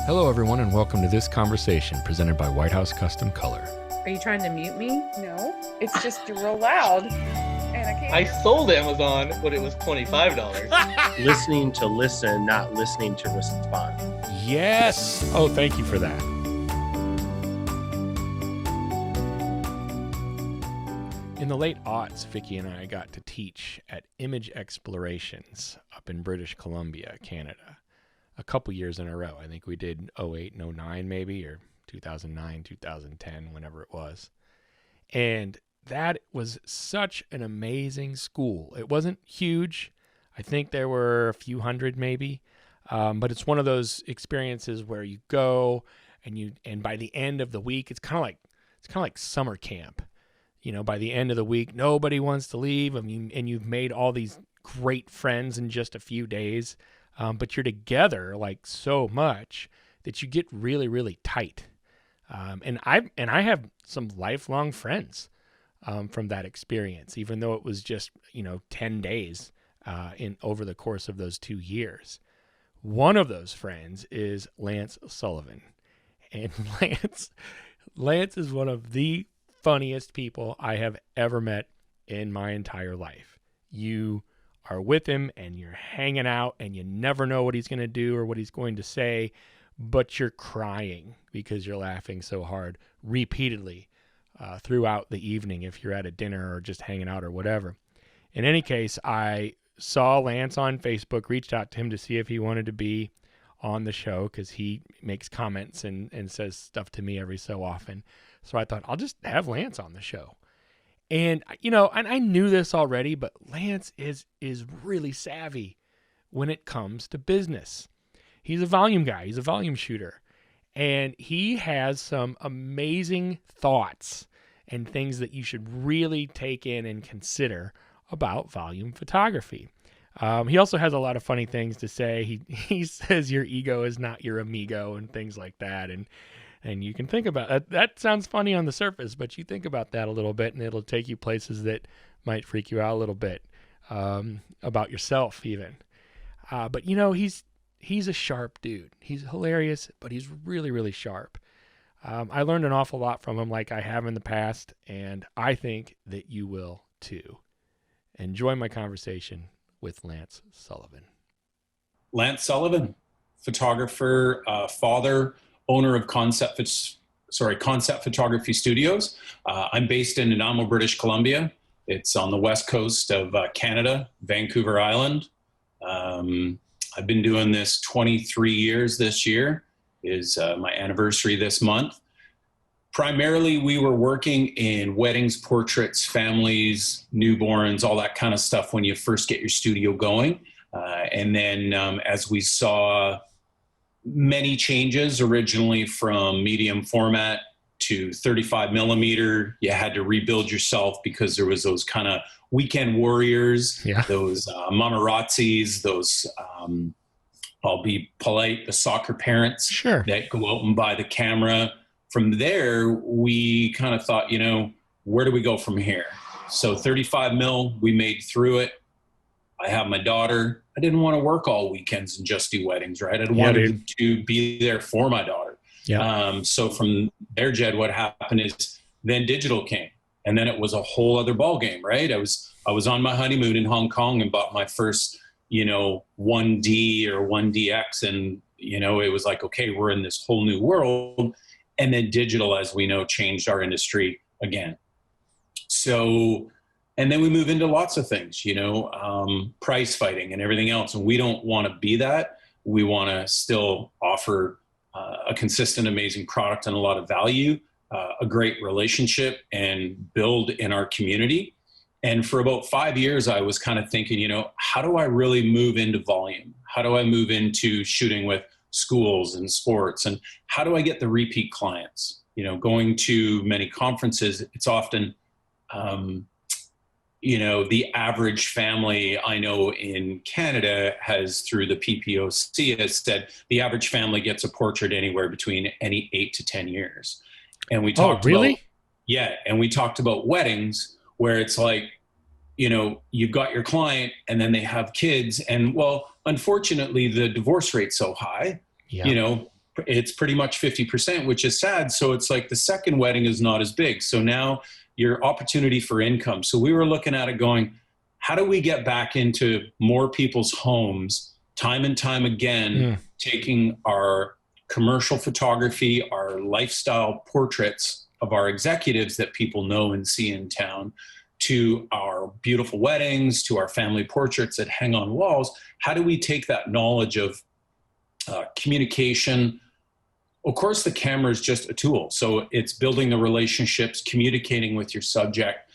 Hello, everyone, and welcome to this conversation presented by White House Custom Color. Are you trying to mute me? No, it's just real loud, and I can't. I sold Amazon, but it was $25. Listening to listen, not listening to respond. Yes! Oh, thank you for that. In the late aughts, Vicki and I got to teach at Image Explorations up in British Columbia, Canada. A couple years in a row. I think we did 08 and 09 maybe, or 2009, 2010, whenever it was. And that was such an amazing school. It wasn't huge. I think there were a few hundred maybe. But it's one of those experiences where you go and by the end of the week, it's kind of like summer camp. You know, by the end of the week, nobody wants to leave. I mean, and you've made all these great friends in just a few days. But you're together like so much that you get really, really tight. And I have some lifelong friends from that experience, even though it was just 10 days over the course of those 2 years. One of those friends is Lance Sullivan, and Lance is one of the funniest people I have ever met in my entire life. You are with him and you're hanging out and you never know what he's going to do or what he's going to say, but you're crying because you're laughing so hard repeatedly throughout the evening if you're at a dinner or just hanging out or whatever. In any case, I saw Lance on Facebook, reached out to him to see if he wanted to be on the show because he makes comments and says stuff to me every so often. So I thought, I'll just have Lance on the show. And, and I knew this already, but Lance is really savvy when it comes to business. He's a volume guy. He's a volume shooter. And he has some amazing thoughts and things that you should really take in and consider about volume photography. He also has a lot of funny things to say. He says your ego is not your amigo and things like that. And you can think about it. That sounds funny on the surface, but you think about that a little bit and it'll take you places that might freak you out a little bit, about yourself even. But he's a sharp dude. He's hilarious, but he's really, really sharp. I learned an awful lot from him like I have in the past, and I think that you will too. Enjoy my conversation with Lance Sullivan. Lance Sullivan, photographer, father, owner of Concept Photography Studios. I'm based in Nanaimo, British Columbia. It's on the west coast of Canada, Vancouver Island. I've been doing this 23 years this year, is my anniversary this month. Primarily, we were working in weddings, portraits, families, newborns, all that kind of stuff when you first get your studio going. And then as we saw many changes, originally from medium format to 35 millimeter. You had to rebuild yourself because there was those kind of weekend warriors, those mamarazzis, those, I'll be polite, the soccer parents that go out and buy the camera. From there, we kind of thought, where do we go from here? So 35 mil, we made through it. I have my daughter. I didn't want to work all weekends and just do weddings, right? I wanted to be there for my daughter. So from there, Jed, what happened is then digital came, and then it was a whole other ball game, right? I was on my honeymoon in Hong Kong and bought my first, 1D or 1DX, and it was like, okay, we're in this whole new world. And then digital, as we know, changed our industry again. So. And then we move into lots of things, price fighting and everything else. And we don't want to be that. We want to still offer a consistent, amazing product and a lot of value, a great relationship, and build in our community. And for about 5 years, I was kind of thinking, how do I really move into volume? How do I move into shooting with schools and sports? And how do I get the repeat clients? Going to many conferences, it's often... the average family I know in Canada has, through the PPOC, has said the average family gets a portrait anywhere between 8 to 10 years. And we talked and we talked about weddings where it's like, you've got your client and then they have kids. And well, unfortunately, the divorce rate's so high, it's pretty much 50%, which is sad. So it's like the second wedding is not as big. So now your opportunity for income. So we were looking at it going, how do we get back into more people's homes time and time again, taking our commercial photography, our lifestyle portraits of our executives that people know and see in town, to our beautiful weddings, to our family portraits that hang on walls. How do we take that knowledge of communication? Of course, the camera is just a tool. So it's building the relationships, communicating with your subject.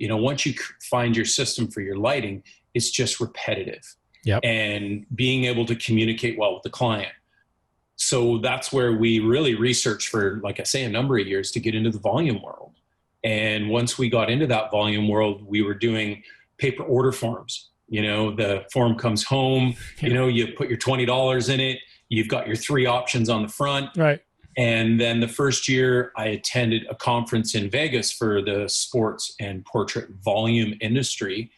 Once you find your system for your lighting, it's just repetitive. Yep. And being able to communicate well with the client. So that's where we really researched for, like I say, a number of years to get into the volume world. And once we got into that volume world, we were doing paper order forms. The form comes home, you put your $20 in it. You've got your 3 options on the front. Right. And then the first year I attended a conference in Vegas for the sports and portrait volume industry.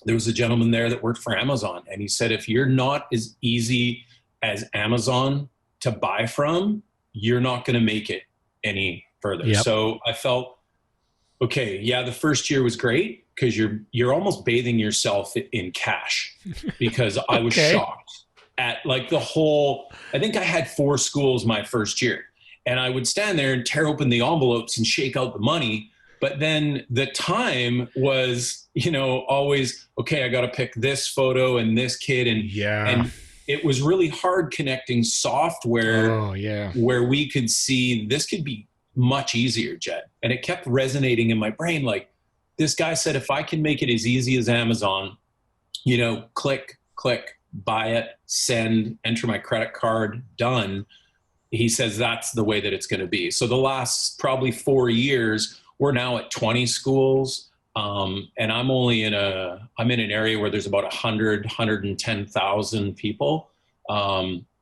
There was a gentleman there that worked for Amazon. And he said, if you're not as easy as Amazon to buy from, you're not going to make it any further. Yep. So I felt, okay, yeah, the first year was great because you're almost bathing yourself in cash, because I was shocked at like the whole, I think I had 4 schools my first year, and I would stand there and tear open the envelopes and shake out the money. But then the time was, always, okay, I got to pick this photo and this kid. And it was really hard connecting software where we could see this could be much easier, Jed. And it kept resonating in my brain. Like, this guy said, if I can make it as easy as Amazon, click, buy it, send, enter my credit card, done. He says that's the way that it's going to be. So the last probably 4 years, we're now at 20 schools. And I'm only in an area where there's about 110,000 people.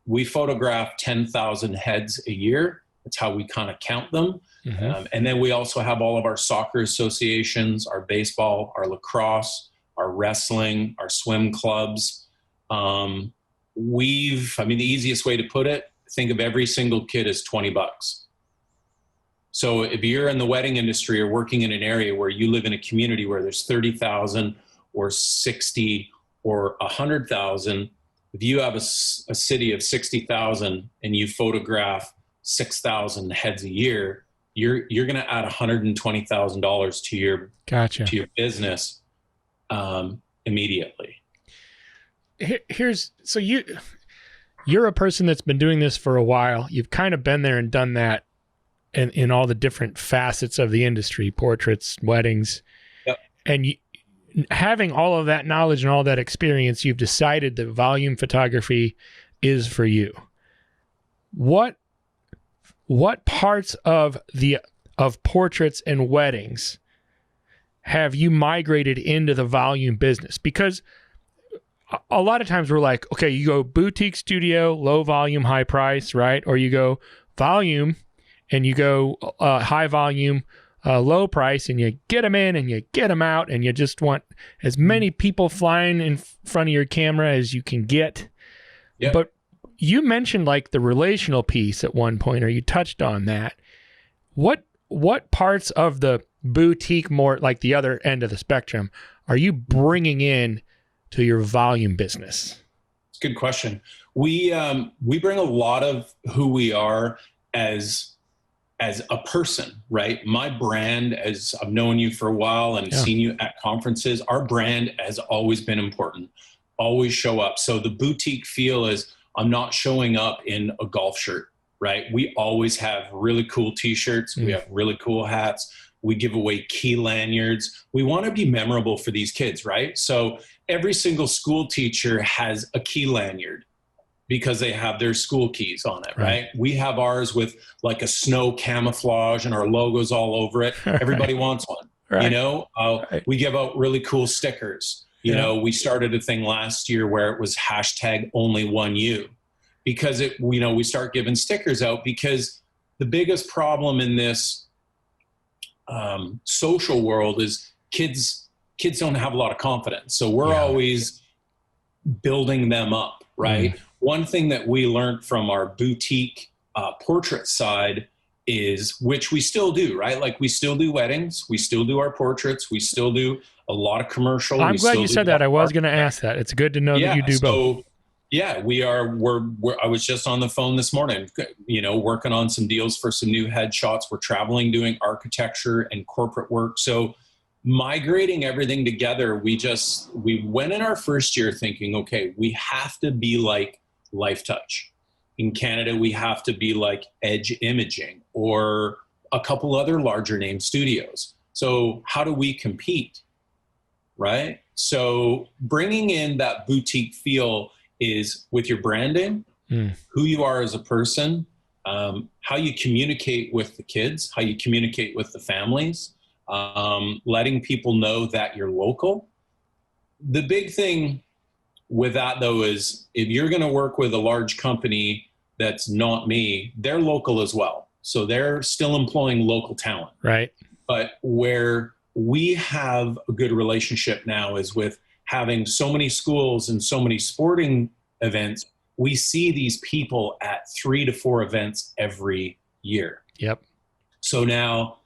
We photograph 10,000 heads a year. That's how we kind of count them. Mm-hmm. And then we also have all of our soccer associations, our baseball, our lacrosse, our wrestling, our swim clubs. The easiest way to put it, think of every single kid as $20. So if you're in the wedding industry or working in an area where you live in a community where there's 30,000 or 60 or 100,000, if you have a city of 60,000 and you photograph 6,000 heads a year, you're going to add $120,000 to your business immediately. You're a person that's been doing this for a while. You've kind of been there and done that in all the different facets of the industry, portraits, weddings. Yep. And having all of that knowledge and all that experience, you've decided that volume photography is for you. What parts of portraits and weddings have you migrated into the volume business? Because a lot of times we're like, okay, you go boutique studio, low volume, high price, right? Or you go volume and you go high volume, low price, and you get them in and you get them out, and you just want as many people flying in front of your camera as you can get. Yep. But you mentioned like the relational piece at one point, or you touched on that. What parts of the boutique, more like the other end of the spectrum, are you bringing in to your volume business? It's a good question. We bring a lot of who we are as a person, right? My brand, as I've known you for a while and seen you at conferences, our brand has always been important. Always show up. So the boutique feel is, I'm not showing up in a golf shirt, right? We always have really cool t-shirts. We have really cool hats. We give away key lanyards. We want to be memorable for these kids, right? So every single school teacher has a key lanyard because they have their school keys on it, right? We have ours with like a snow camouflage and our logos all over it. Everybody wants one, We give out really cool stickers. You know, we started a thing last year where it was #only1U, because we start giving stickers out, because the biggest problem in this social world is kids don't have a lot of confidence. So we're always building them up, right? one thing that we learned from our boutique portrait side is, which we still do, right? Like we still do weddings, we still do our portraits, we still do a lot of commercial. I'm glad you said that. I was going to ask that. It's good to know that you do both. Yeah, we're I was just on the phone this morning, working on some deals for some new headshots. We're traveling, doing architecture and corporate work. So migrating everything together, we went in our first year thinking, okay, we have to be like Life Touch. In Canada, we have to be like Edge Imaging or a couple other larger name studios. So how do we compete, right? So bringing in that boutique feel is with your branding, who you are as a person, how you communicate with the kids, how you communicate with the families, letting people know that you're local. The big thing with that, though, is if you're going to work with a large company that's not me, they're local as well. So they're still employing local talent. Right. But where we have a good relationship now is with having so many schools and so many sporting events. We see these people at 3 to 4 events every year. Yep. So now,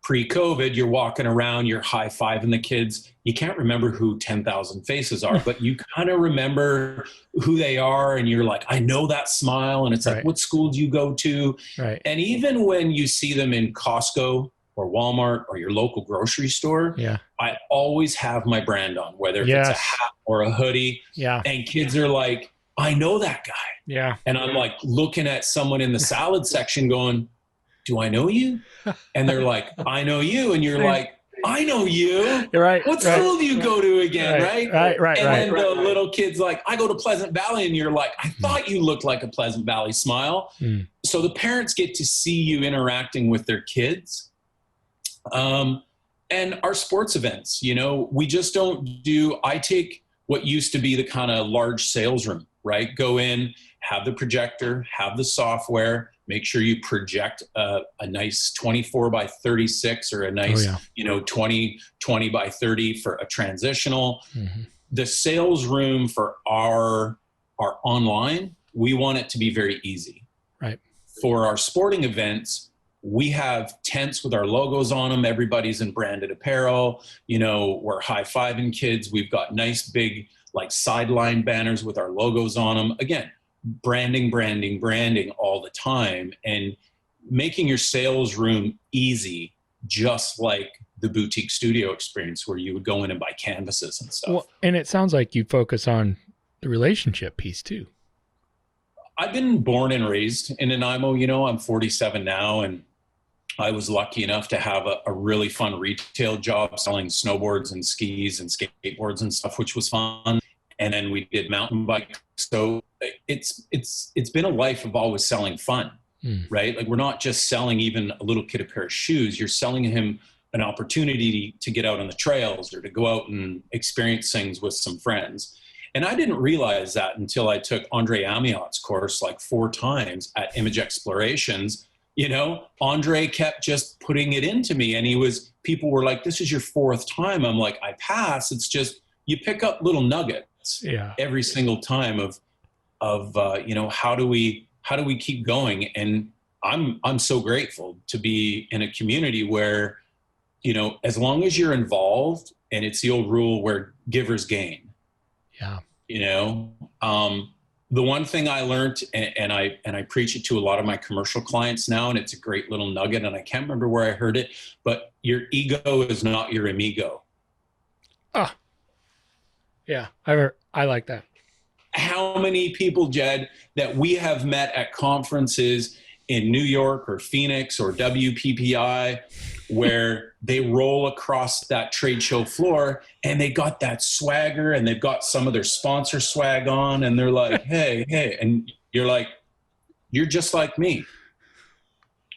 pre-COVID, you're walking around, you're high-fiving the kids. You can't remember who 10,000 faces are, but you kind of remember who they are, and you're like, I know that smile, and it's like, what school do you go to? Right. And even when you see them in Costco or Walmart or your local grocery store, I always have my brand on, whether it's a hat or a hoodie. Yeah. And kids are like, I know that guy. Yeah. And I'm like looking at someone in the salad section going, do I know you? And they're like, I know you. And you're like, I know you. Right. What school do you go to again? Right. And then the little kid's like, I go to Pleasant Valley. And you're like, I thought you looked like a Pleasant Valley smile. So the parents get to see you interacting with their kids. And our sports events, we just don't I take what used to be the kind of large sales room, right? Go in, have the projector, have the software, make sure you project a nice 24 by 36 or a nice, 20 by 30 for a transitional. The sales room for our online, we want it to be very easy. Right. For our sporting events, we have tents with our logos on them. Everybody's in branded apparel. We're high-fiving kids. We've got nice big like sideline banners with our logos on them. Again, branding all the time, and making your sales room easy, just like the boutique studio experience where you would go in and buy canvases and stuff. Well, and it sounds like you focus on the relationship piece too. I've been born and raised in Nanaimo. I'm 47 now, and I was lucky enough to have a really fun retail job selling snowboards and skis and skateboards and stuff, which was fun. And then we did mountain bike. So it's been a life of always selling fun, right? Like we're not just selling even a little kid a pair of shoes. You're selling him an opportunity to get out on the trails or to go out and experience things with some friends. And I didn't realize that until I took Andre Amiot's course like 4 times at Image Explorations. Andre kept just putting it into me, and people were like, this is your 4th time. I'm like, I pass. It's just, you pick up little nuggets every single time of how do we keep going? And I'm so grateful to be in a community where, as long as you're involved, and it's the old rule where givers gain. Yeah. The one thing I learned, and I preach it to a lot of my commercial clients now, and it's a great little nugget, and I can't remember where I heard it, but your ego is not your amigo. Ah, yeah, I like that. How many people, Jed, that we have met at conferences in New York or Phoenix or WPPI, where they roll across that trade show floor and they got that swagger and they've got some of their sponsor swag on, and they're like, hey, and you're like, you're just like me.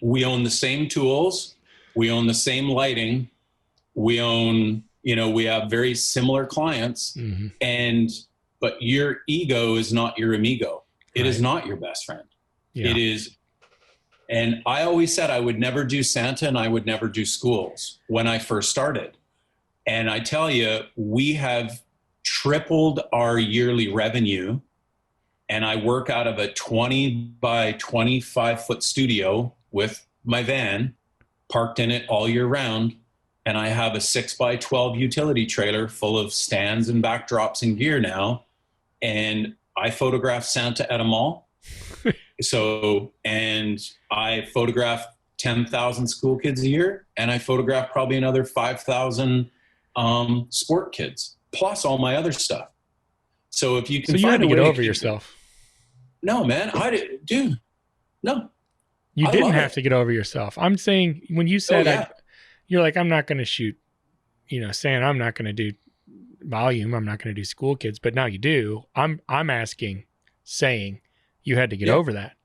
We own the same tools. We own the same lighting. We own, we have very similar clients, but your ego is not your amigo. It is not your best friend. Yeah. It is. And I always said I would never do Santa and I would never do schools when I first started. And I tell you, we have tripled our yearly revenue and I work out of a 20 by 25 foot studio with my van parked in it all year round. And I have a 6 by 12 utility trailer full of stands and backdrops and gear now. And I photograph Santa at a mall. And I photograph 10,000 school kids a year, and I photograph probably another 5,000 sport kids, plus all my other stuff. So if you can, so you had to get over yourself. No, man, dude, no. You didn't have to get over yourself. I'm saying when you said, you're like, I'm not going to shoot, saying I'm not going to do volume. I'm not going to do school kids, but now you do. I'm saying you had to get over that.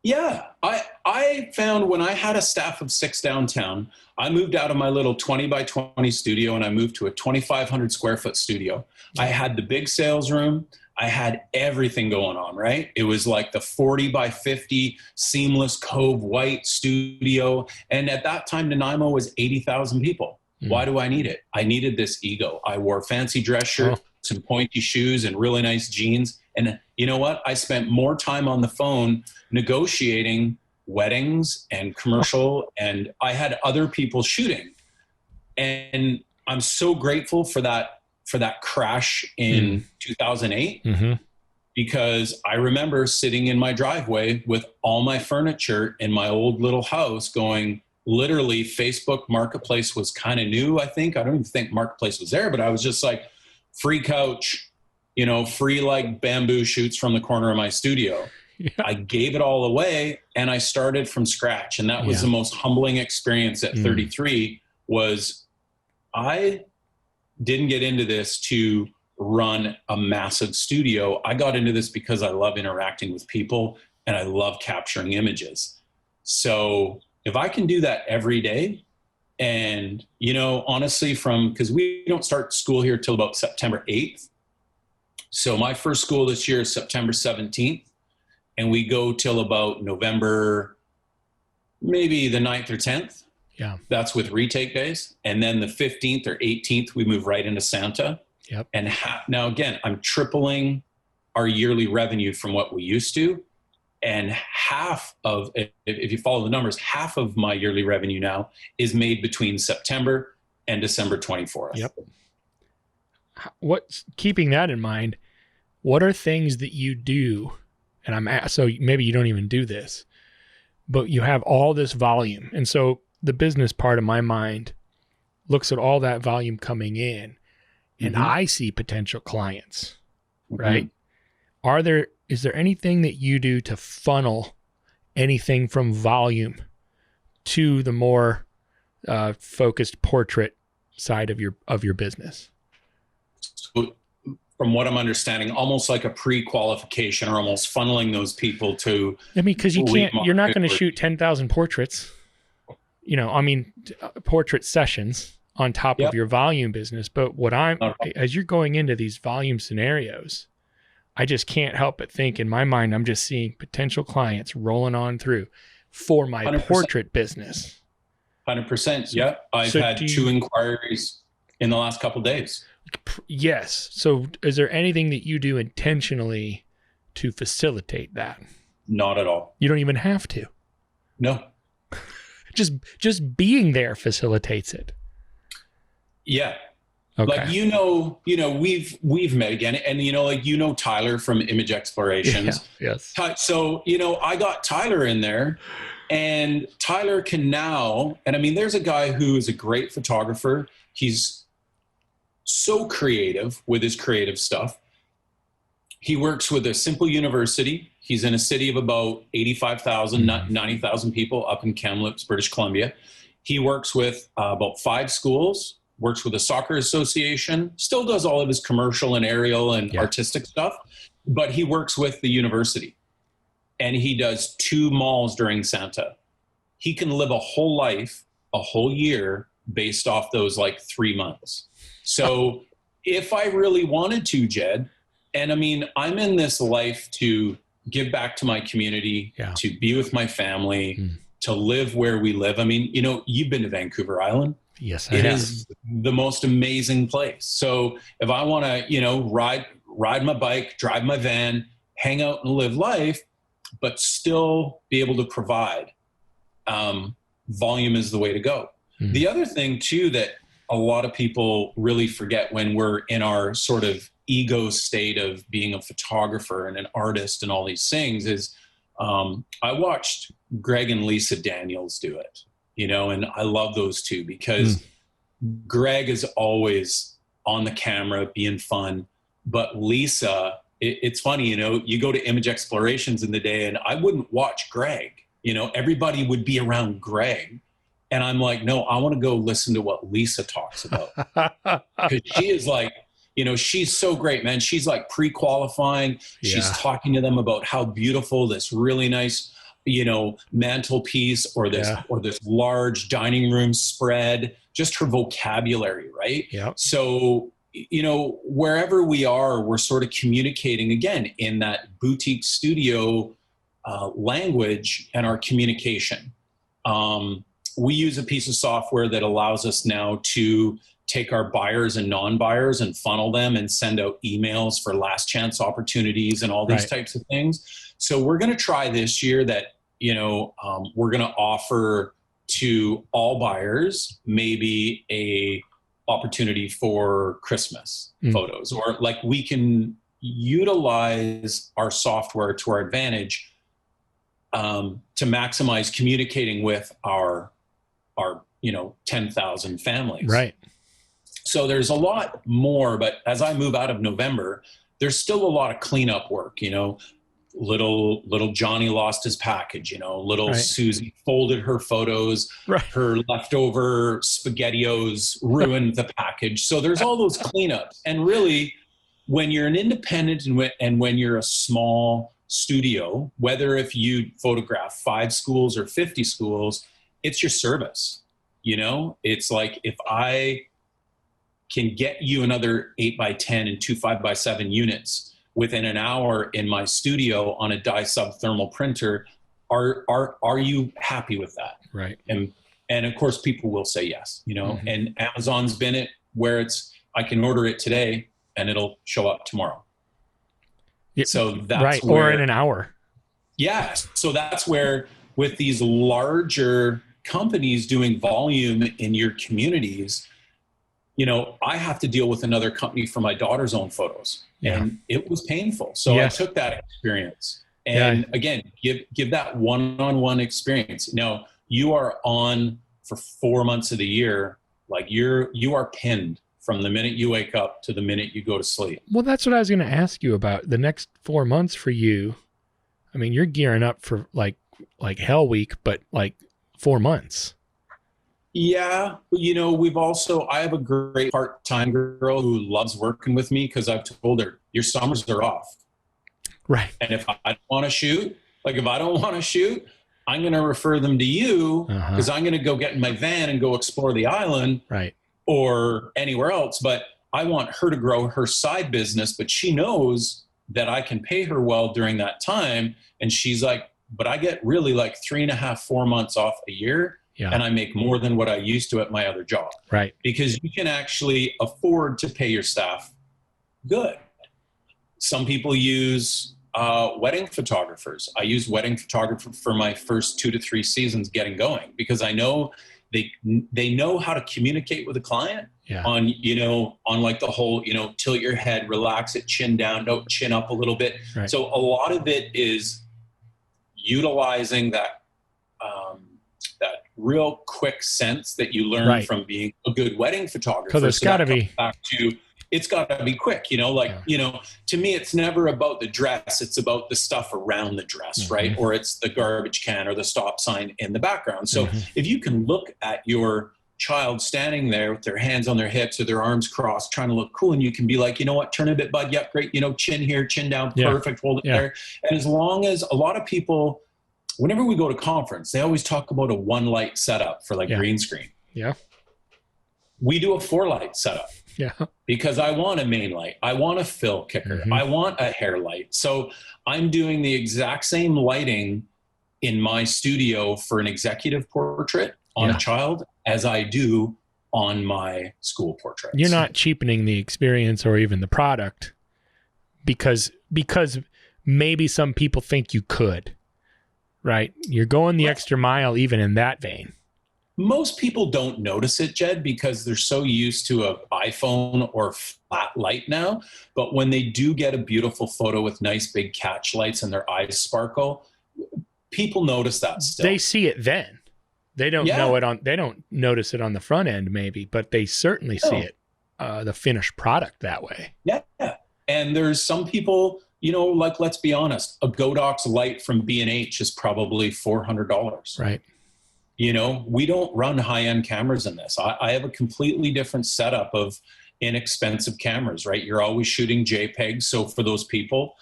Yeah. I found when I had a staff of 6 downtown, I moved out of my little 20 by 20 studio and I moved to a 2,500 square foot studio. I had the big sales room. I had everything going on, right? It was like the 40 by 50 seamless cove white studio. And at that time, Nanaimo was 80,000 people. Why do I need it? I needed this ego. I wore fancy dress shirts and pointy shoes and really nice jeans. And you know what? I spent more time on the phone negotiating weddings and commercial, and I had other people shooting. And I'm so grateful for that crash in 2008, because I remember sitting in my driveway with all my furniture in my old little house going, literally Facebook Marketplace was kind of new, I think. I don't even think Marketplace was there, but I was just like, free couch, free like bamboo shoots from the corner of my studio. Yeah. I gave it all away and I started from scratch. And that was the most humbling experience at 33 was I didn't get into this to run a massive studio. I got into this because I love interacting with people and I love capturing images. So if I can do that every day, and, honestly, because we don't start school here till about September 8th. So my first school this year is September 17th, and we go till about November, maybe the 9th or 10th. Yeah. That's with retake days. And then the 15th or 18th, we move right into Santa. Yep. And now, again, I'm tripling our yearly revenue from what we used to. And half of, if you follow the numbers, half of my yearly revenue now is made between September and December 24th. Yep. Keeping that in mind, what are things that you do? And so maybe you don't even do this, but you have all this volume. And so the business part of my mind looks at all that volume coming in, and I see potential clients, right? Is there anything that you do to funnel anything from volume to the more focused portrait side of your business? So from what I'm understanding, almost like a pre-qualification or almost funneling those people to. Because you're not going to shoot 10,000 portraits, portrait sessions on top of your volume business. But as you're going into these volume scenarios, I just can't help but think in my mind, I'm just seeing potential clients rolling on through for my 100%. Portrait business. 100%. Yeah. I've had 2 inquiries in the last couple of days. Yes. So is there anything that you do intentionally to facilitate that? Not at all. You don't even have to. No. Just being there facilitates it. Yeah. Okay. Like, we've met again, and Tyler from Image Explorations. Yeah, yes. So, I got Tyler in there, and Tyler can now, and there's a guy who is a great photographer. He's so creative with his creative stuff. He works with a simple university. He's in a city of about 85,000, 90,000 people up in Kamloops, British Columbia. He works with about 5 schools. Works with a soccer association, still does all of his commercial and aerial and artistic stuff, but he works with the university and he does 2 malls during Santa. He can live a whole life, a whole year based off those like 3 months. So if I really wanted to, Jed, and I'm in this life to give back to my community, to be with my family, to live where we live. You've been to Vancouver Island. Yes, I have. It is the most amazing place. So if I want to, ride my bike, drive my van, hang out and live life, but still be able to provide. Volume is the way to go. Mm. The other thing too that a lot of people really forget when we're in our sort of ego state of being a photographer and an artist and all these things is, I watched Greg and Lisa Daniels do it, you know, and I love those two because Greg is always on the camera being fun, but Lisa, it's funny, you know, you go to Image Explorations in the day and I wouldn't watch Greg, you know, everybody would be around Greg. And I'm like, no, I want to go listen to what Lisa talks about. Because she is like, you know, she's so great, man. She's like pre-qualifying. Yeah. She's talking to them about how beautiful this really nice, you know, mantelpiece or this large dining room spread, just her vocabulary, right? Yeah. So, you know, wherever we are, we're sort of communicating again in that boutique studio language and our communication. We use a piece of software that allows us now to take our buyers and non-buyers and funnel them and send out emails for last chance opportunities and all these types of things. So we're going to try this year that, you know, we're going to offer to all buyers maybe a opportunity for Christmas photos, or like we can utilize our software to our advantage to maximize communicating with our, you know, 10,000 families. Right. So there's a lot more, but as I move out of November, there's still a lot of cleanup work, you know, little Johnny lost his package, you know, little Susie folded her photos, her leftover SpaghettiOs ruined the package. So there's all those cleanups. And really, when you're an independent and when you're a small studio, whether if you photograph 5 schools or 50 schools, it's your service. You know, it's like if I can get you another 8x10 and 2 5x7 units within an hour in my studio on a dye subthermal printer, are you happy with that? Right. And of course people will say yes, you know, and Amazon's been it where it's, I can order it today and it'll show up tomorrow. So that's or in an hour. Yeah. So that's where with these larger companies doing volume in your communities, you know, I have to deal with another company for my daughter's own photos, and it was painful. So I took that experience and again, give that one-on-one experience. Now you are on for 4 months of the year. Like you are pinned from the minute you wake up to the minute you go to sleep. Well, that's what I was going to ask you about. The next 4 months for you, I mean, you're gearing up for like Hell Week, but like 4 months. Yeah. You know, I have a great part-time girl who loves working with me because I've told her, your summers are off. Right. And if I don't want to shoot, I'm going to refer them to you because I'm going to go get in my van and go explore the island. Right. Or anywhere else. But I want her to grow her side business, but she knows that I can pay her well during that time. And she's like, but I get really like 3.5, 4 months off a year. Yeah. And I make more than what I used to at my other job. Right. Because you can actually afford to pay your staff good. Some people use wedding photographers. I use wedding photographer for my first 2 to 3 seasons getting going because I know they know how to communicate with a client on, you know, on like the whole, you know, tilt your head, relax it, chin down, no, chin up a little bit. Right. So a lot of it is utilizing that real quick sense that you learn from being a good wedding photographer. Because it's got to be back to, it's got to be quick, you know, like, you know, to me, it's never about the dress. It's about the stuff around the dress, right? Or it's the garbage can or the stop sign in the background. So if you can look at your child standing there with their hands on their hips or their arms crossed, trying to look cool, and you can be like, you know what, turn a bit, bud. Yep, great. You know, chin here, chin down, perfect. Hold it there. And as long as a lot of people, whenever we go to conference, they always talk about a 1 light setup for like green screen. Yeah. We do a 4 light setup. Yeah. Because I want a main light. I want a fill kicker. I want a hair light. So I'm doing the exact same lighting in my studio for an executive portrait on a child as I do on my school portraits. You're not cheapening the experience or even the product because maybe some people think you could, right? You're going the extra mile even in that vein. Most people don't notice it, Jed, because they're so used to an iPhone or flat light now. But when they do get a beautiful photo with nice big catch lights and their eyes sparkle, people notice that still. They see it then. They don't know it they don't notice it on the front end maybe, but they certainly see it, the finished product that way. Yeah. And there's some people, like, let's be honest, a Godox light from B&H is probably $400. Right. We don't run high-end cameras in this. I have a completely different setup of inexpensive cameras, right? You're always shooting JPEGs. So for those people,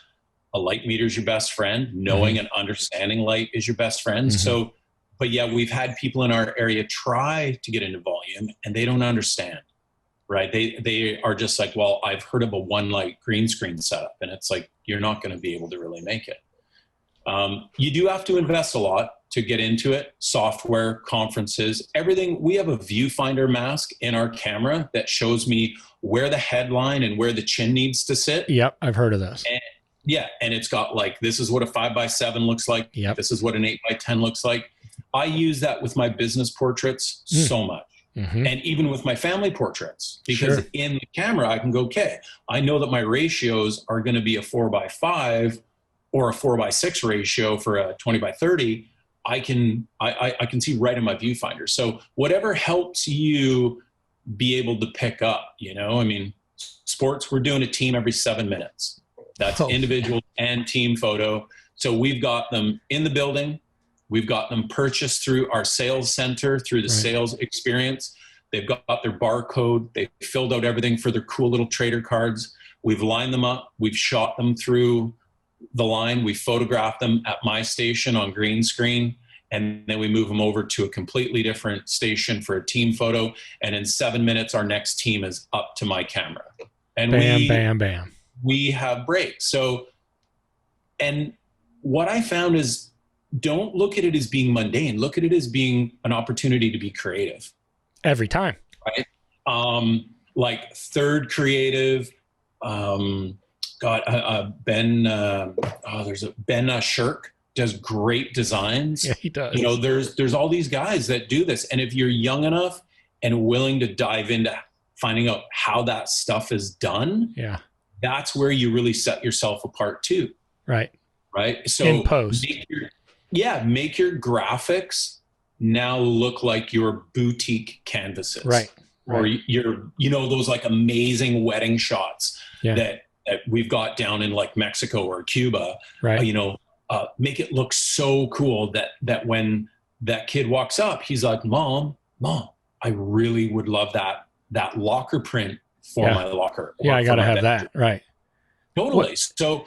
a light meter is your best friend. Knowing and understanding light is your best friend. So, but yeah, we've had people in our area try to get into volume and they don't understand, right? They are just like, well, I've heard of a one light green screen setup. And it's like, you're not going to be able to really make it. You do have to invest a lot to get into it. Software, conferences, everything. We have a viewfinder mask in our camera that shows me where the headline and where the chin needs to sit. Yep, I've heard of those. And it's got like, this is what a 5x7 looks like. Yep. This is what an 8x10 looks like. I use that with my business portraits so much. And even with my family portraits, because in the camera, I can go, okay, I know that my ratios are going to be a 4x5 or a 4x6 ratio for a 20x30. I can see right in my viewfinder. So whatever helps you be able to pick up, I mean, sports, we're doing a team every 7 minutes. That's individual and team photo. So we've got them in the building. We've got them purchased through our sales center, through the sales experience. They've got their barcode. They filled out everything for their cool little trader cards. We've lined them up. We've shot them through the line. We photograph them at my station on green screen. And then we move them over to a completely different station for a team photo. And in 7 minutes, our next team is up to my camera. And bam. We have breaks. So, and what I found is, don't look at it as being mundane. Look at it as being an opportunity to be creative. Every time. Right? Like Third Creative, Ben Shirk does great designs. Yeah, he does. There's all these guys that do this. And if you're young enough and willing to dive into finding out how that stuff is done, that's where you really set yourself apart too. Right. So in post. Make your graphics now look like your boutique canvases. Right. Or those like amazing wedding shots that we've got down in like Mexico or Cuba. Right. Make it look so cool that when that kid walks up, he's like, Mom, I really would love that locker print for my locker. Yeah, I got to have that. Right. Totally. So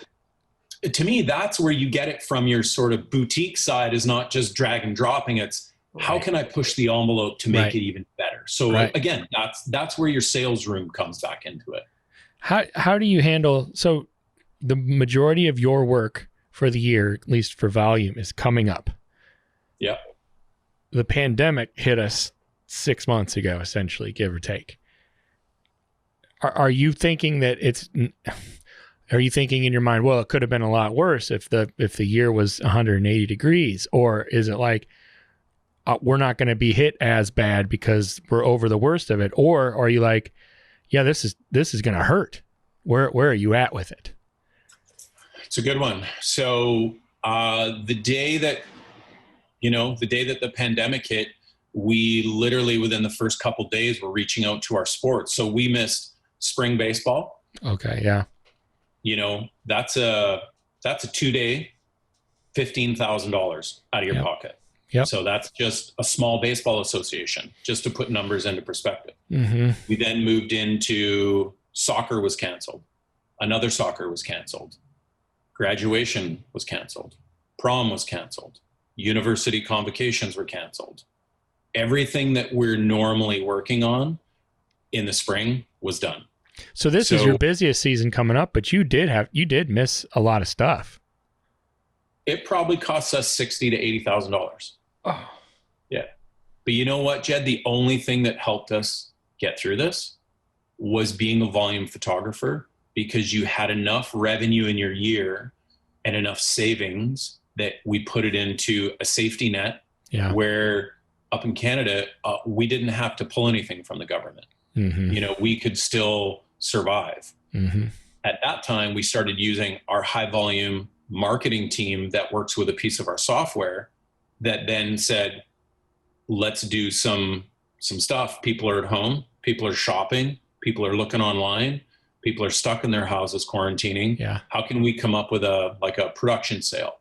to me, that's where you get it from. Your sort of boutique side is not just drag and dropping. It's how can I push the envelope to make it even better? So again, that's where your sales room comes back into it. How do you handle, so the majority of your work for the year, at least for volume, is coming up. Yeah. The pandemic hit us 6 months ago, essentially, give or take. Are you thinking that are you thinking in your mind, well, it could have been a lot worse if the year was 180 degrees? Or is it like, we're not going to be hit as bad because we're over the worst of it? Or are you like, yeah, this is going to hurt? Where are you at with it? It's a good one. So the day that the pandemic hit, we literally within the first couple of days were reaching out to our sports. So we missed spring baseball. Okay. Yeah. That's a 2-day, $15,000 out of your pocket. Yep. So that's just a small baseball association, just to put numbers into perspective. Mm-hmm. We then moved into soccer was canceled. Another soccer was canceled. Graduation was canceled. Prom was canceled. University convocations were canceled. Everything that we're normally working on in the spring was done. So this is your busiest season coming up, but you did miss a lot of stuff. It probably costs us $60,000 to $80,000. Oh. Yeah. But you know what, Jed? The only thing that helped us get through this was being a volume photographer, because you had enough revenue in your year and enough savings that we put it into a safety net where up in Canada, we didn't have to pull anything from the government. We could still survive. At that time, we started using our high volume marketing team that works with a piece of our software that then said, let's do some stuff. People are at home, people are shopping, people are looking online, people are stuck in their houses quarantining. How can we come up with a production sale?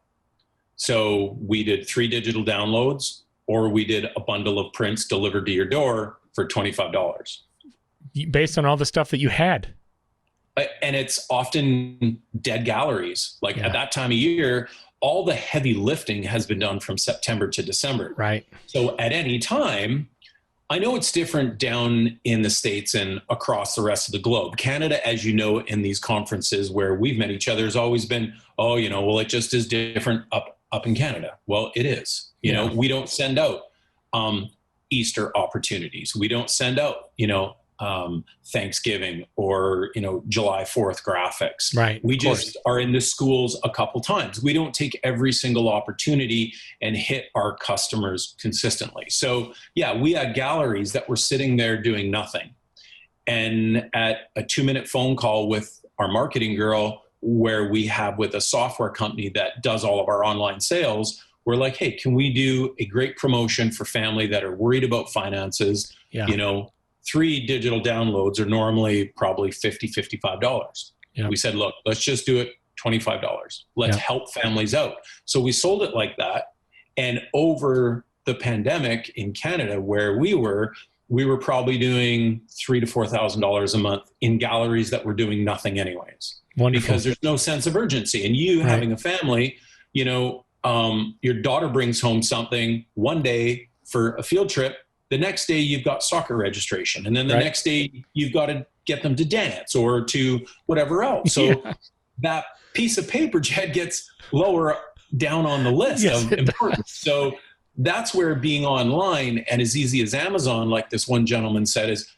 So we did 3 digital downloads, or we did a bundle of prints delivered to your door for $25. Based on all the stuff that you had. And it's often dead galleries. At that time of year, all the heavy lifting has been done from September to December. Right. So at any time, I know it's different down in the States and across the rest of the globe. Canada, as you know, in these conferences where we've met each other, has always been, it just is different up in Canada. Well, it is. We don't send out Easter opportunities. We don't send out, Thanksgiving or, July 4th graphics. Right. We just are in the schools a couple times. We don't take every single opportunity and hit our customers consistently. So we had galleries that were sitting there doing nothing. And at a 2-minute phone call with our marketing girl, where we have with a software company that does all of our online sales, we're like, hey, can we do a great promotion for family that are worried about finances? 3 digital downloads are normally probably $50, $55. We said, look, let's just do it $25. Let's help families out. So we sold it like that. And over the pandemic in Canada, where we were probably doing $3,000 to $4,000 a month in galleries that were doing nothing anyways. Wonderful. Because there's no sense of urgency. And you having a family, your daughter brings home something one day for a field trip. The next day you've got soccer registration. And then the next day you've got to get them to dance or to whatever else. So that piece of paper, Jed, gets lower down on the list of importance. So that's where being online and as easy as Amazon, like this one gentleman said, is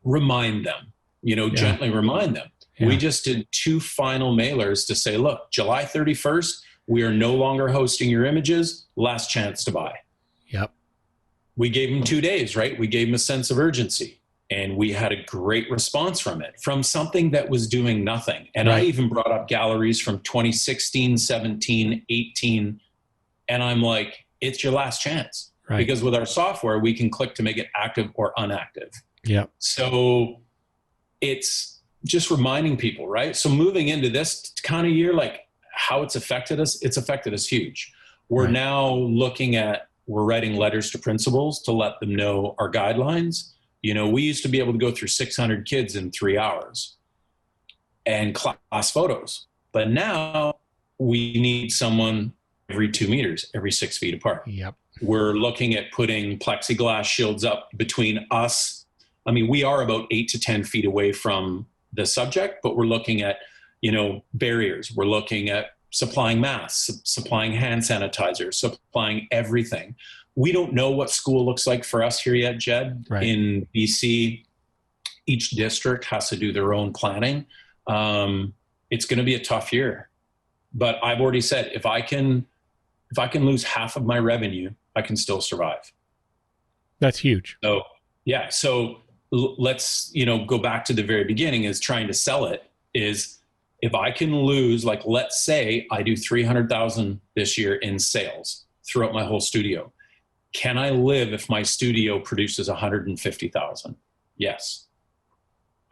remind them, gently remind them. We just did 2 final mailers to say, look, July 31st, we are no longer hosting your images. Last chance to buy. We gave them 2 days, right? We gave them a sense of urgency, and we had a great response from it, from something that was doing nothing. And I even brought up galleries from 2016, 17, 18. And I'm like, it's your last chance. Because with our software, we can click to make it active or inactive. So it's just reminding people, right? So moving into this kind of year, how it's affected us huge. We're now looking at, we're writing letters to principals to let them know our guidelines. We used to be able to go through 600 kids in 3 hours and class photos. But now we need someone every 2 meters, every 6 feet apart. We're looking at putting plexiglass shields up between us. I mean, we are about 8 to 10 feet away from the subject, but we're looking at, barriers. We're looking at supplying masks, supplying hand sanitizer, supplying everything. We don't know what school looks like for us here yet, Jed. In BC, each district has to do their own planning. It's going to be a tough year, but I've already said, if I can lose half of my revenue, I can still survive. That's huge. So So let's, go back to the very beginning, is trying to sell it is, if I can lose, let's say I do 300,000 this year in sales throughout my whole studio. Can I live if my studio produces 150,000? Yes.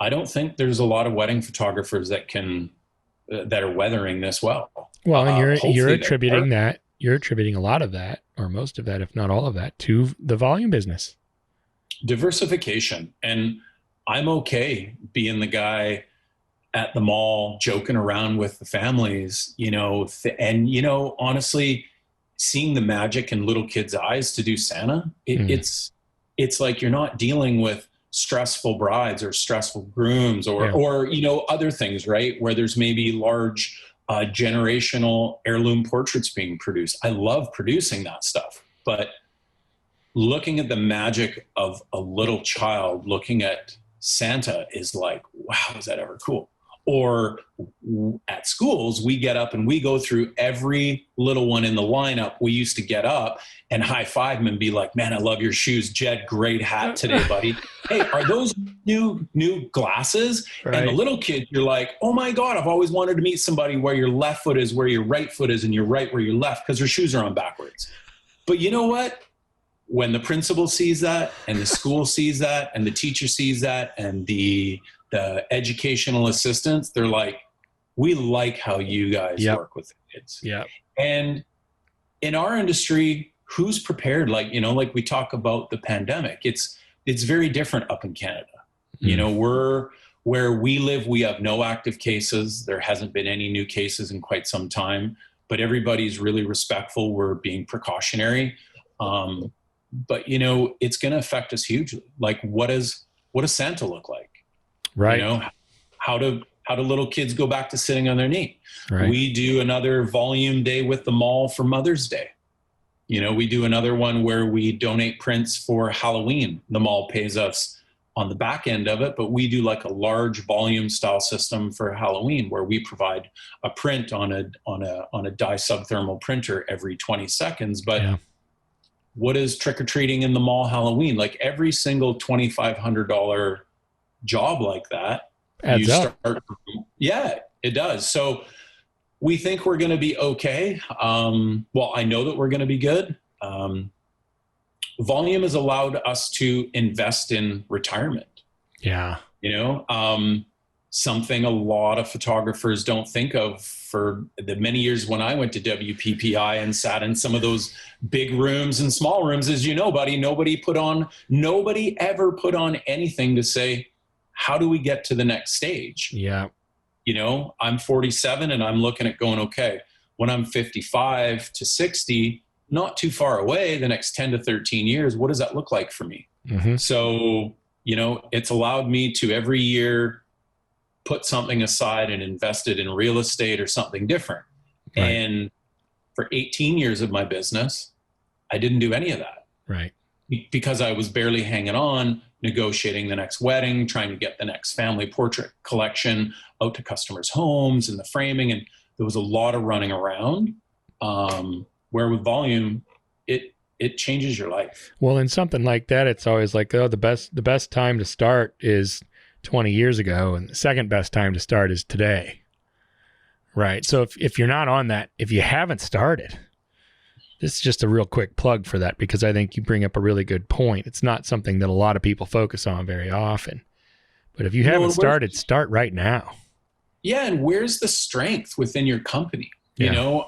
I don't think there's a lot of wedding photographers that are weathering this well. Well, and you're attributing a lot of that, or most of that, if not all of that, to the volume business. Diversification. And I'm okay being the guy at the mall joking around with the families, honestly, seeing the magic in little kids' eyes to do Santa, it's like you're not dealing with stressful brides or stressful grooms or other things, right? Where there's maybe large generational heirloom portraits being produced. I love producing that stuff, but looking at the magic of a little child looking at Santa is like, wow, is that ever cool? Or at schools, we get up and we go through every little one in the lineup. We used to get up and high five them and be like, man, I love your shoes. Jed, great hat today, buddy. Hey, are those new glasses? Right. And the little kid, you're like, oh my God, I've always wanted to meet somebody where your left foot is where your right foot is and your right where your left, because their shoes are on backwards. But you know what? When the principal sees that and the school sees that and the teacher sees that and the educational assistants, they're like, we like how you guys work with the kids. Yeah. And in our industry, who's prepared? Like we talk about the pandemic, it's very different up in Canada. Where we live, we have no active cases. There hasn't been any new cases in quite some time, but everybody's really respectful. We're being precautionary. But it's going to affect us hugely. Like, what does Santa look like? Right. How do little kids go back to sitting on their knee? Right. We do another volume day with the mall for Mother's Day. We do another one where we donate prints for Halloween. The mall pays us on the back end of it, but we do like a large volume style system for Halloween where we provide a print on a dye subthermal printer every 20 seconds. But what is trick-or-treating in the mall Halloween? Like every single $2,500 job like that adds up. Yeah, it does. So we think we're going to be okay. Well, I know that we're going to be good. Volume has allowed us to invest in retirement. Yeah. Something a lot of photographers don't think of. For the many years when I went to WPPI and sat in some of those big rooms and small rooms, as you know, buddy, nobody ever put on anything to say, how do we get to the next stage? Yeah. I'm 47 and I'm looking at going, okay, when I'm 55 to 60, not too far away, the next 10 to 13 years, what does that look like for me? Mm-hmm. So, it's allowed me to every year put something aside and invest it in real estate or something different. Right. And for 18 years of my business, I didn't do any of that. Right. Because I was barely hanging on, negotiating the next wedding, trying to get the next family portrait collection out to customers' homes and the framing. And there was a lot of running around, where with volume, it changes your life. Well, in something like that, it's always like, the best time to start is 20 years ago, and the second best time to start is today. Right. So if you're not on that, if you haven't started, this is just a real quick plug for that, because I think you bring up a really good point. It's not something that a lot of people focus on very often. But if you haven't started, start right now. Yeah. And where's the strength within your company? Yeah.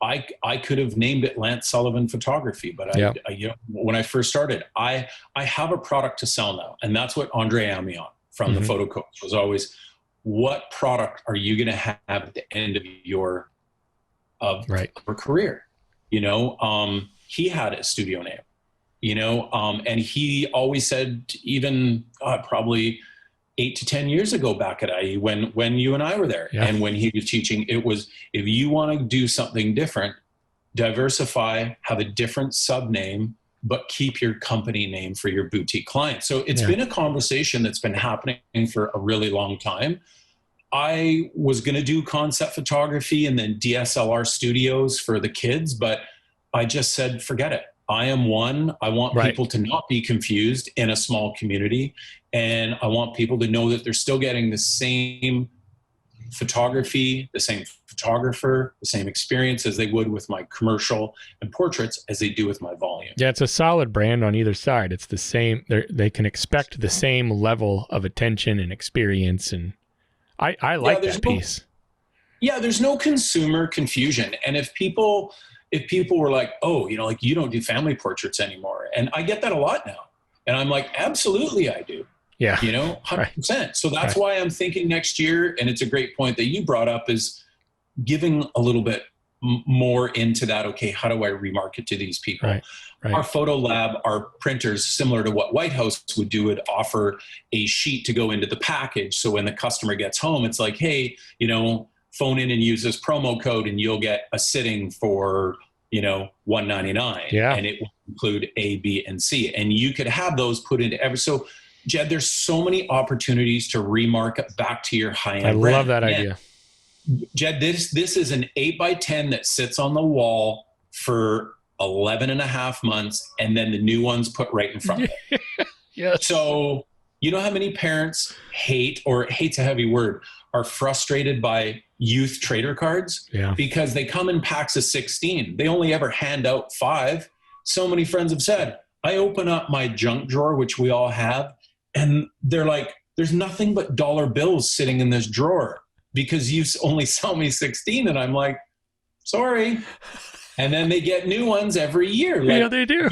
I could have named it Lance Sullivan Photography, but when I first started, I have a product to sell now. And that's what Andre Amion from the Photo Coach was always, what product are you going to have at the end of your career? He had a studio name, and he always said, even probably 8 to 10 years ago back at IE, when you and I were there, and when he was teaching, it was, if you want to do something different, diversify, have a different sub name, but keep your company name for your boutique clients. So it's been a conversation that's been happening for a really long time. I was going to do concept photography and then DSLR studios for the kids, but I just said, forget it. I am one. I want people to not be confused in a small community. And I want people to know that they're still getting the same photography, the same photographer, the same experience as they would with my commercial and portraits as they do with my volume. Yeah, it's a solid brand on either side. It's the same. They can expect the same level of attention and experience. And I like that piece. Yeah, there's no consumer confusion. And if people were like, oh, you don't do family portraits anymore. And I get that a lot now. And I'm like, absolutely I do. Yeah. 100%. So that's why I'm thinking next year, and it's a great point that you brought up, is giving a little bit more into that. Okay, how do I remarket to these people? Right. Our photo lab, our printers, similar to what White House would do, would offer a sheet to go into the package. So when the customer gets home, it's like, hey, phone in and use this promo code and you'll get a sitting for, $199. Yeah. And it will include A, B, and C. And you could have those put into so Jed, there's so many opportunities to remarket back to your high-end I brand. love that idea. Jed, this is an 8x10 that sits on the wall for 11 and a half months, and then the new one's put right in front of it. Yes. So you know how many parents hate's a heavy word, are frustrated by youth trader cards? Yeah. Because they come in packs of 16. They only ever hand out 5. So many friends have said, I open up my junk drawer, which we all have, and they're like, there's nothing but dollar bills sitting in this drawer because you only sell me 16. And I'm like, sorry. And then they get new ones every year. Like, yeah, they do.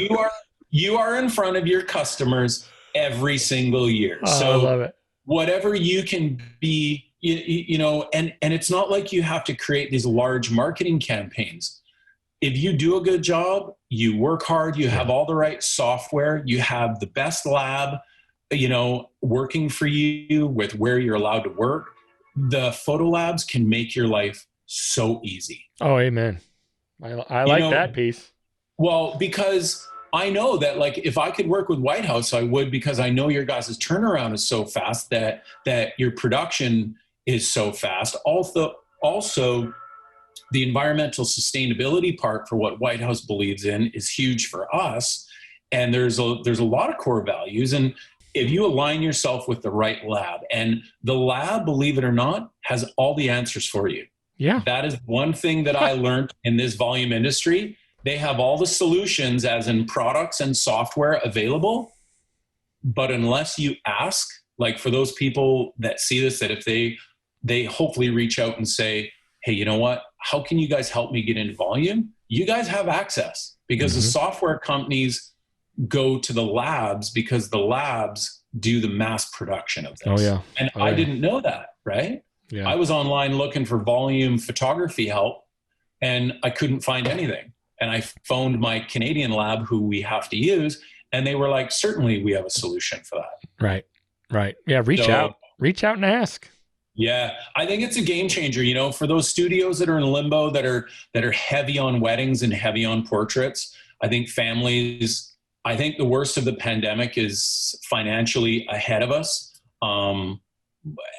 You are in front of your customers every single year. Oh, So I love it. whatever you can be, you know, and it's not like you have to create these large marketing campaigns. If you do a good job, you work hard, you have all the right software, you have the best lab, you know, working for you with where you're allowed to work, the photo labs can make your life so easy. Oh, amen. I like that piece. Well, because I know that, like, if I could work with White House, I would, because I know your guys' turnaround is so fast, that your production is so fast. Also, the environmental sustainability part for what White House believes in is huge for us. And there's a lot of core values. And if you align yourself with the right lab, and the lab, believe it or not, has all the answers for you. Yeah. That is one thing that I learned in this volume industry. They have all the solutions, as in products and software, available. But unless you ask, like for those people that see this, that if they hopefully reach out and say, hey, you know what? How can you guys help me get into volume? You guys have access, because the software companies go to the labs, because the labs do the mass production of this. Oh, yeah. And I didn't know that, right? Yeah. I was online looking for volume photography help, and I couldn't find anything. And I phoned my Canadian lab, who we have to use, and they were like, certainly we have a solution for that. Right. Yeah. Reach out and ask. Yeah. I think it's a game changer, you know, for those studios that are in limbo, that are heavy on weddings and heavy on portraits. I think families, I think the worst of the pandemic is financially ahead of us.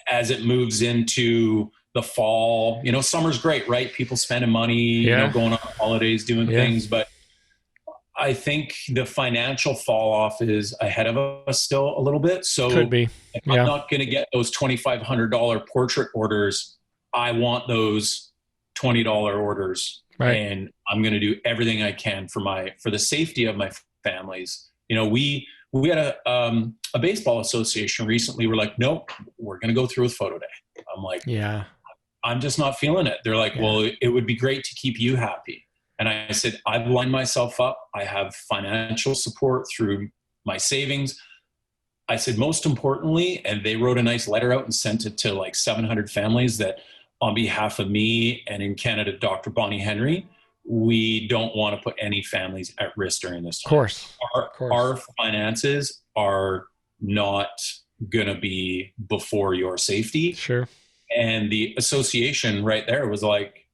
As it moves into the fall, you know, summer's great, right? People spending money, you know, going on holidays, doing things. But I think the financial fall off is ahead of us still a little bit. So could be. If I'm not going to get those $2,500 portrait orders, I want those $20 orders. Right. And I'm going to do everything I can for the safety of my families. You know, we had a baseball association recently. We're like, nope, we're going to go through with photo day. I'm like, yeah, I'm just not feeling it. They're like, well, it would be great to keep you happy. And I said, I've lined myself up. I have financial support through my savings. I said, most importantly, and they wrote a nice letter out and sent it to like 700 families, that on behalf of me and in Canada, Dr. Bonnie Henry, we don't want to put any families at risk during this time. Of course. Our finances are not going to be before your safety. Sure. And the association right there was like,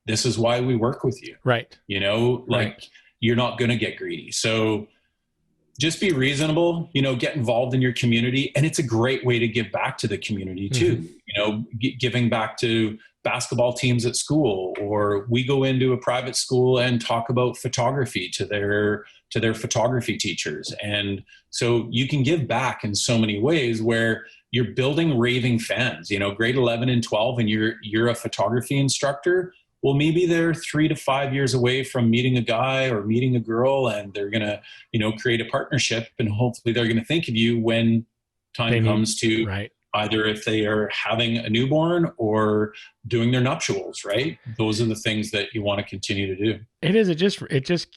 this is why we work with you. Right. You know, like you're not going to get greedy. So just be reasonable, you know, get involved in your community. And it's a great way to give back to the community too. You know, giving back to basketball teams at school, or we go into a private school and talk about photography to their photography teachers. And so you can give back in so many ways, where you're building raving fans, you know, grade 11 and 12, and you're a photography instructor. Well, maybe they're 3 to 5 years away from meeting a guy or meeting a girl, and they're going to, you know, create a partnership, and hopefully they're going to think of you when time comes to either if they are having a newborn or doing their nuptials, right? Those are the things that you want to continue to do. It is. It just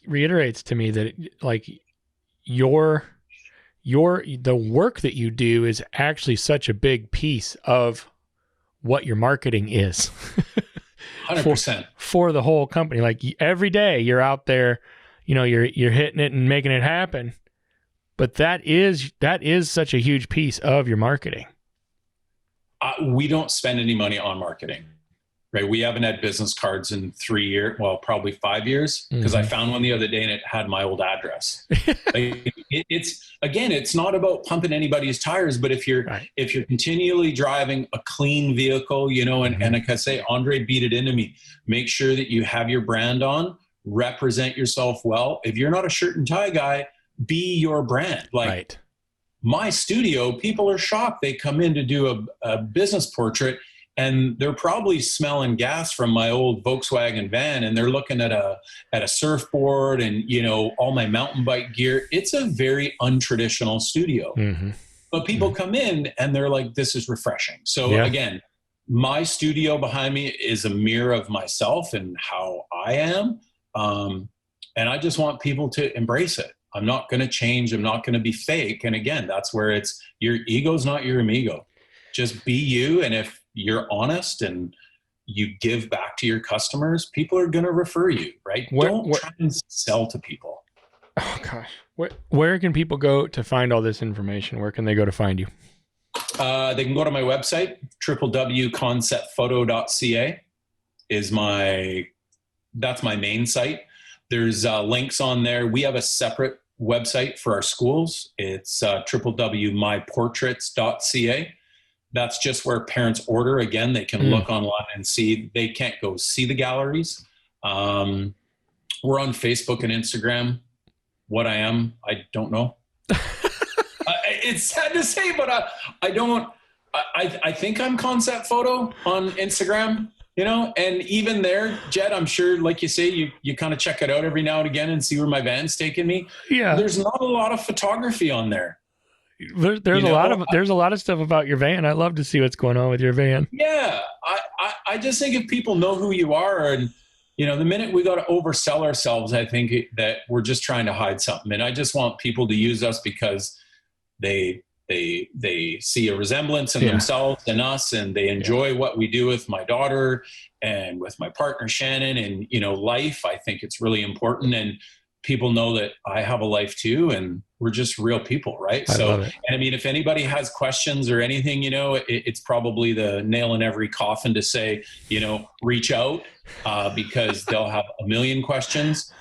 reiterates to me that like the work that you do is actually such a big piece of what your marketing is. 100%. For the whole company. Like every day you're out there, you know, you're hitting it and making it happen. But that is such a huge piece of your marketing. We don't spend any money on marketing. right? We haven't had business cards in 3 years, well, probably 5 years, because I found one the other day and it had my old address. Like, it's not about pumping anybody's tires, but if you're continually driving a clean vehicle, you know, and like I say, Andre beat it into me, make sure that you have your brand on, represent yourself well. If you're not a shirt and tie guy, be your brand. Like my studio, people are shocked. They come in to do a business portrait, and they're probably smelling gas from my old Volkswagen van, and they're looking at a surfboard and, you know, all my mountain bike gear. It's a very untraditional studio. But people come in and they're like, this is refreshing. So again, my studio behind me is a mirror of myself and how I am. And I just want people to embrace it. I'm not going to change. I'm not going to be fake. And again, that's where it's your ego's not your amigo. Just be you. And if you're honest and you give back to your customers, people are going to refer you, right? Don't try and sell to people. Oh gosh. Where can people go to find all this information? Where can they go to find you? They can go to my website, www.conceptphoto.ca that's my main site. There's links on there. We have a separate website for our schools. It's www.myportraits.ca. That's just where parents order. Again, they can look online and see. They can't go see the galleries. We're on Facebook and Instagram. What I am, I don't know. It's sad to say, but I don't. I think I'm Concept Photo on Instagram. You know, and even there, Jed, I'm sure, like you say, you kind of check it out every now and again and see where my van's taking me. Yeah. There's not a lot of photography on there. There's a lot of stuff about your van. I'd love to see what's going on with your van. Yeah. I just think if people know who you are, and, you know, the minute we got to oversell ourselves, I think that we're just trying to hide something. And I just want people to use us because they see a resemblance in themselves and us, and they enjoy what we do with my daughter and with my partner, Shannon, and, you know, life. I think it's really important. And people know that I have a life too, and we're just real people. Right. And I mean, if anybody has questions or anything, you know, it's probably the nail in every coffin to say, you know, reach out, because they'll have a million questions.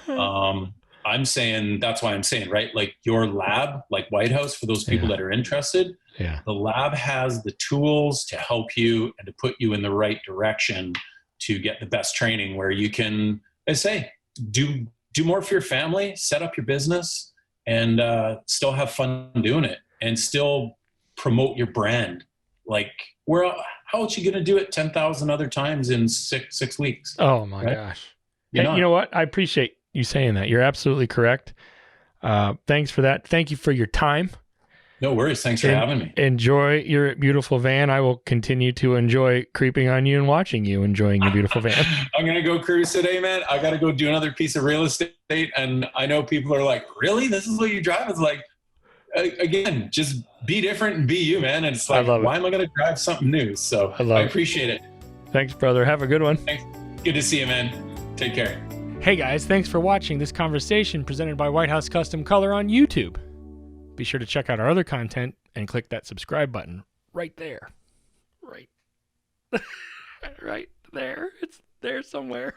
I'm saying, that's why I'm saying, right? Like your lab, like White House, for those people that are interested, the lab has the tools to help you and to put you in the right direction to get the best training where you can, I say, do more for your family, set up your business, and still have fun doing it and still promote your brand. Like, how else are you going to do it 10,000 other times in six weeks? Oh my gosh. You know what? I appreciate you saying that. You're absolutely correct. Thanks for that. Thank you for your time. No worries. Thanks for having me. Enjoy your beautiful van. I will continue to enjoy creeping on you and watching you enjoying your beautiful van. I'm going to go cruise today, man. I got to go do another piece of real estate. And I know people are like, really? This is what you drive? It's like, again, just be different and be you, man. And it's like, why am I going to drive something new? So I appreciate it. Thanks, brother. Have a good one. Thanks. Good to see you, man. Take care. Hey guys, thanks for watching this conversation presented by White House Custom Color on YouTube. Be sure to check out our other content and click that subscribe button right there. Right there. It's there somewhere.